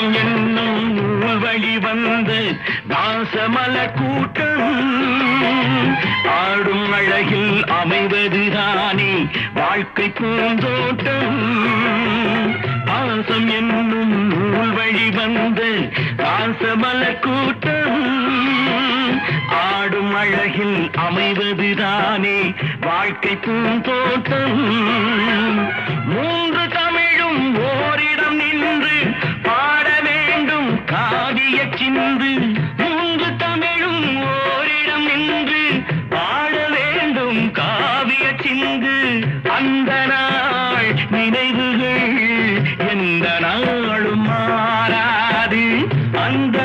பாசம் என்னும் நூல் வழி வந்து பாசமலர் கூட்டம் ஆடும் அழகில் அமைவதுதானே வாழ்க்கை பூந்தோட்டம். பாசம் என்னும் நூல் வழி வந்து பாசமலர் கூட்டம் ஆடும் அழகில் அமைவதுதானே வாழ்க்கை பூந்தோட்டம். மூன்று தமிழும் ஓரிடம் நின்று பாட வேண்டும் காவிய சிந்து. மூன்று தமிழும் ஓரிடம் நின்று பாட வேண்டும் காவிய சிந்து. அந்த நாள் நினைவுகள் எந்த நாளும் மாறாது. அந்த